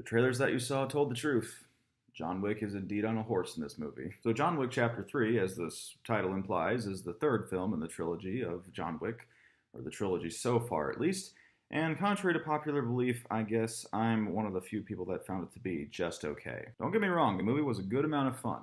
The trailers that you saw told the truth. John Wick is indeed on a horse in this movie. So, John Wick Chapter 3, as this title implies, is the third film in the trilogy of John Wick, or the trilogy so far at least. And contrary to popular belief, I guess I'm one of the few people that found it to be just okay. Don't get me wrong, the movie was a good amount of fun.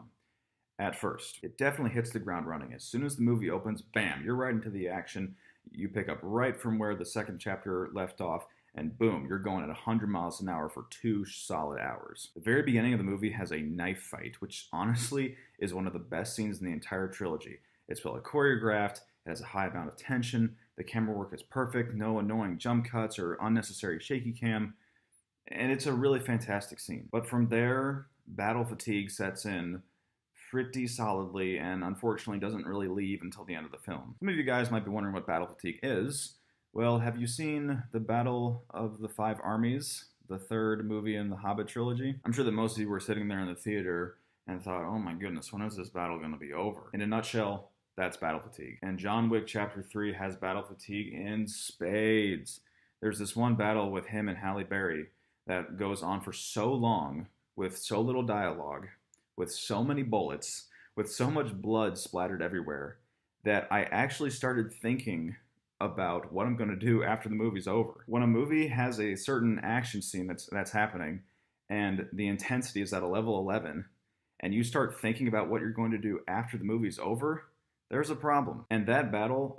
At first. It definitely hits the ground running. As soon as the movie opens, bam, you're right into the action. You pick up right from where the second chapter left off, and boom, you're going at 100 miles an hour for 2 solid hours. The very beginning of the movie has a knife fight, which honestly is one of the best scenes in the entire trilogy. It's well choreographed, it has a high amount of tension, the camera work is perfect, no annoying jump cuts or unnecessary shaky cam, and it's a really fantastic scene. But from there, battle fatigue sets in pretty solidly and unfortunately doesn't really leave until the end of the film. Some of you guys might be wondering what battle fatigue is. Well, have you seen The Battle of the Five Armies, the third movie in the Hobbit trilogy? I'm sure that most of you were sitting there in the theater and thought, oh my goodness, when is this battle going to be over? In a nutshell, that's battle fatigue. And John Wick Chapter 3 has battle fatigue in spades. There's this one battle with him and Halle Berry that goes on for so long with so little dialogue, with so many bullets, with so much blood splattered everywhere, that I actually started thinking about what I'm going to do after the movie's over. When a movie has a certain action scene that's happening, and the intensity is at a level 11, and you start thinking about what you're going to do after the movie's over, there's a problem. And that battle,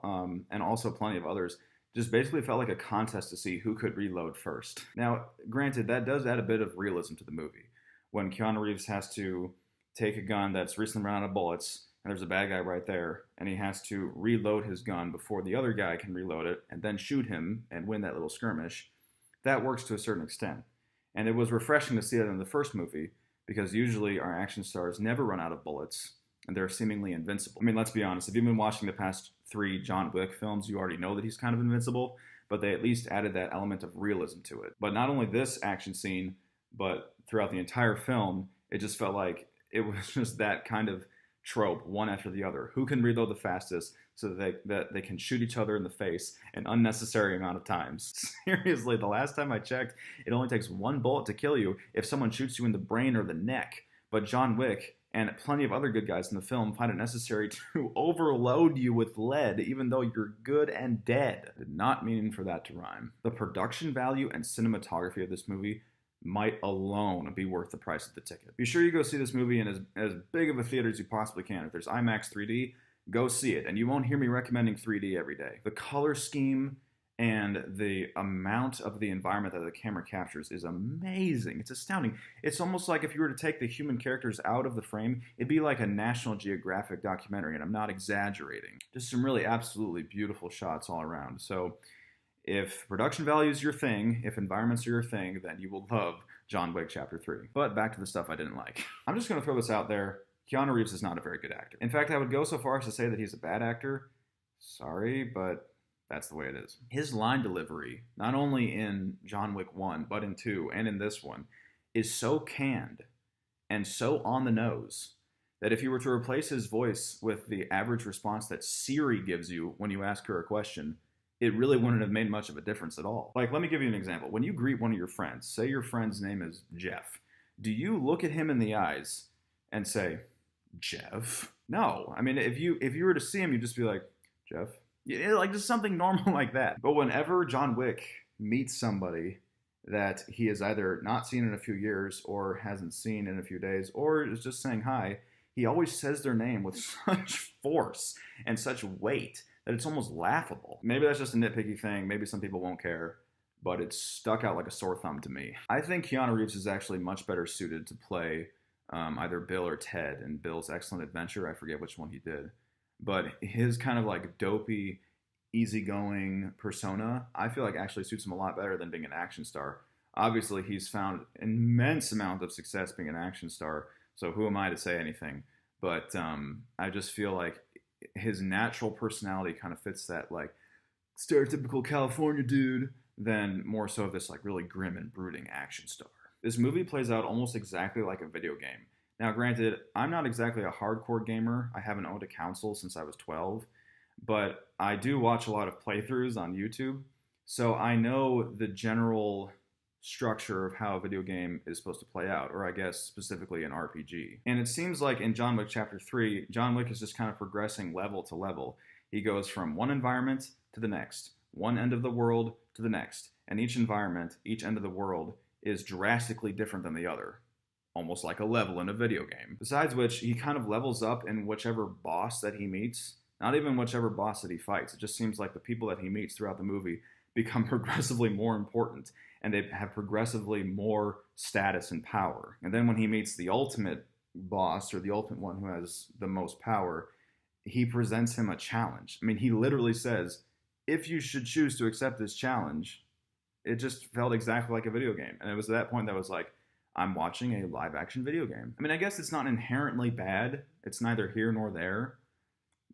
and also plenty of others, just basically felt like a contest to see who could reload first. Now, granted, that does add a bit of realism to the movie. When Keanu Reeves has to take a gun that's recently run out of bullets, and there's a bad guy right there, and he has to reload his gun before the other guy can reload it, and then shoot him and win that little skirmish, that works to a certain extent. And it was refreshing to see that in the first movie, because usually our action stars never run out of bullets, and they're seemingly invincible. I mean, let's be honest, if you've been watching the past 3 John Wick films, you already know that he's kind of invincible, but they at least added that element of realism to it. But not only this action scene, but throughout the entire film, it just felt like it was just that kind of trope, one after the other. Who can reload the fastest so that they can shoot each other in the face an unnecessary amount of times? Seriously, the last time I checked, it only takes 1 bullet to kill you if someone shoots you in the brain or the neck. But John Wick and plenty of other good guys in the film find it necessary to overload you with lead, even though you're good and dead. Did not mean for that to rhyme. The production value and cinematography of this movie might alone be worth the price of the ticket. Be sure you go see this movie in as big of a theater as you possibly can. If there's IMAX 3D, go see it. And you won't hear me recommending 3D every day. The color scheme and the amount of the environment that the camera captures is amazing. It's astounding. It's almost like if you were to take the human characters out of the frame, it'd be like a National Geographic documentary, and I'm not exaggerating. Just some really absolutely beautiful shots all around. So if production value is your thing, if environments are your thing, then you will love John Wick Chapter 3. But back to the stuff I didn't like. I'm just going to throw this out there. Keanu Reeves is not a very good actor. In fact, I would go so far as to say that he's a bad actor. Sorry, but that's the way it is. His line delivery, not only in John Wick 1, but in 2, and in this one, is so canned and so on the nose that if you were to replace his voice with the average response that Siri gives you when you ask her a question, it really wouldn't have made much of a difference at all. Like, let me give you an example. When you greet one of your friends, say your friend's name is Jeff, do you look at him in the eyes and say, Jeff? No. I mean, if you were to see him, you'd just be like, Jeff? Yeah, like just something normal like that. But whenever John Wick meets somebody that he has either not seen in a few years or hasn't seen in a few days or is just saying hi, he always says their name with such force and such weight that it's almost laughable. Maybe that's just a nitpicky thing. Maybe some people won't care, but it's stuck out like a sore thumb to me. I think Keanu Reeves is actually much better suited to play either Bill or Ted in Bill's Excellent Adventure. I forget which one he did. But his kind of like dopey, easygoing persona, I feel like actually suits him a lot better than being an action star. Obviously, he's found an immense amount of success being an action star, so who am I to say anything? But I just feel like his natural personality kind of fits that like stereotypical California dude than more so this like really grim and brooding action star. This movie plays out almost exactly like a video game. Now granted, I'm not exactly a hardcore gamer. I haven't owned a console since I was 12, but I do watch a lot of playthroughs on YouTube. So I know the general structure of how a video game is supposed to play out, or I guess specifically an RPG. And it seems like in John Wick Chapter 3, John Wick is just kind of progressing level to level. He goes from one environment to the next, one end of the world to the next, and each environment, each end of the world, is drastically different than the other. Almost like a level in a video game. Besides which, he kind of levels up in whichever boss that he meets, not even whichever boss that he fights. It just seems like the people that he meets throughout the movie become progressively more important, and they have progressively more status and power. And then when he meets the ultimate boss, or the ultimate one who has the most power, he presents him a challenge. I mean, he literally says, if you should choose to accept this challenge, it just felt exactly like a video game. And it was at that point that I was like, I'm watching a live action video game. I mean, I guess it's not inherently bad. It's neither here nor there.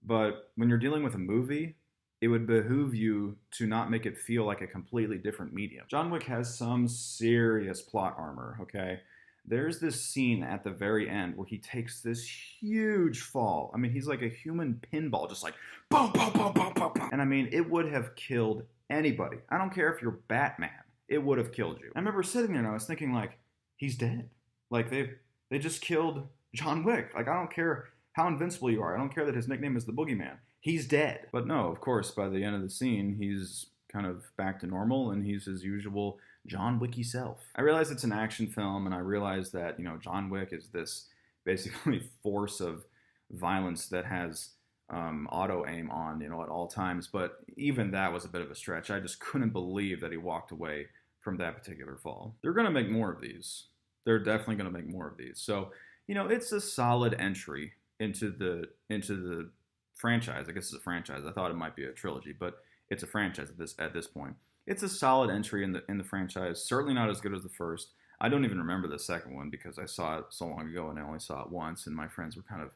But when you're dealing with a movie, it would behoove you to not make it feel like a completely different medium. John Wick has some serious plot armor, okay? There's this scene at the very end where he takes this huge fall. I mean, he's like a human pinball, just like boom, boom, boom, boom, boom, boom. And I mean, it would have killed anybody. I don't care if you're Batman. It would have killed you. I remember sitting there and I was thinking, like, he's dead. Like, they just killed John Wick. Like, I don't care how invincible you are. I don't care that his nickname is the Boogeyman. He's dead. But no, of course, by the end of the scene, he's kind of back to normal, and he's his usual John Wicky self. I realize it's an action film, and I realize that, John Wick is this basically force of violence that has auto-aim on, at all times. But even that was a bit of a stretch. I just couldn't believe that he walked away from that particular fall. They're going to make more of these. They're definitely going to make more of these. So, it's a solid entry into the franchise. I guess it's a franchise. I thought it might be a trilogy, but it's a franchise at this point. It's a solid entry in the franchise. Certainly not as good as the first. I don't even remember the second one because I saw it so long ago and I only saw it once, and my friends were kind of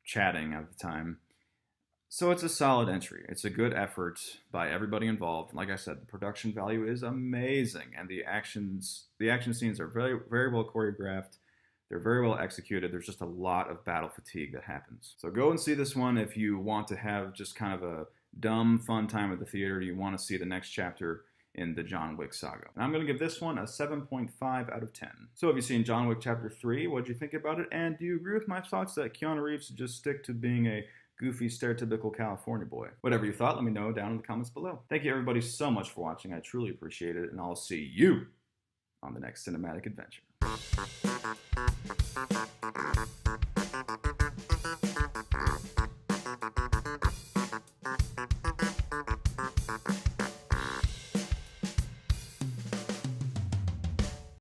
chatting at the time. So it's a solid entry. It's a good effort by everybody involved. Like I said, the production value is amazing, and the action scenes are very, very well choreographed. They're very well executed. There's just a lot of battle fatigue that happens. So go and see this one if you want to have just kind of a dumb, fun time at the theater. You want to see the next chapter in the John Wick saga. And I'm going to give this one a 7.5 out of 10. So have you seen John Wick Chapter 3? What did you think about it? And do you agree with my thoughts that Keanu Reeves should just stick to being a goofy, stereotypical California boy? Whatever you thought, let me know down in the comments below. Thank you everybody so much for watching. I truly appreciate it, and I'll see you on the next cinematic adventure.